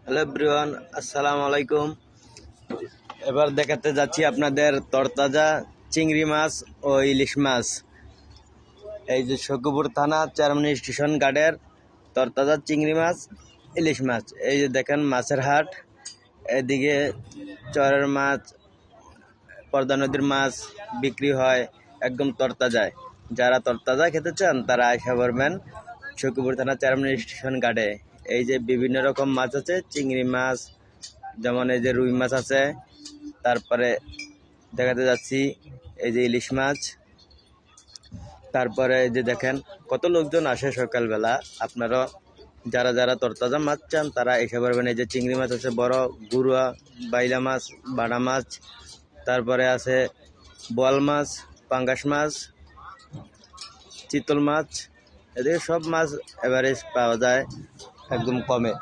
Hello everyone, আসসালামু আলাইকুম। এবার দেখাতে যাচ্ছি আপনাদের তরতাজা চিংড়ি মাছ ও ইলিশ মাছ। এই যে সখীপুর থানা চেয়ারম্যান স্টেশন ঘাটের তরতাজা চিংড়ি মাছ, ইলিশ মাছ। এই যে দেখেন মাছের হাট। এদিকে চরের মাছ, পদ্মা নদীর মাছ বিক্রি হয় একদম তরতাজায়। যারা তরতাজা খেতে চান তারা আশা করবেন সখীপুর থানা চেয়ারম্যান স্টেশন ঘাটে। এই যে বিভিন্ন রকম মাছ আছে, চিংড়ি মাছ, যেমন এই যে রুই মাছ আছে, তারপরে দেখাতে যাচ্ছি এই যে ইলিশ মাছ। তারপরে এই যে দেখেন কত লোকজন আসে সকালবেলা। আপনারা যারা যারা তরতাজা মাছ চান তারা এসে পারবেন। এই যে চিংড়ি মাছ আছে, বড় গুড়া, বাইলা মাছ, বাটা মাছ, তারপরে আছে বোয়াল মাছ, পাঙ্গাস মাছ, চিতল মাছ। এদের সব মাছ এভারেজ পাওয়া যায় একদম কমে।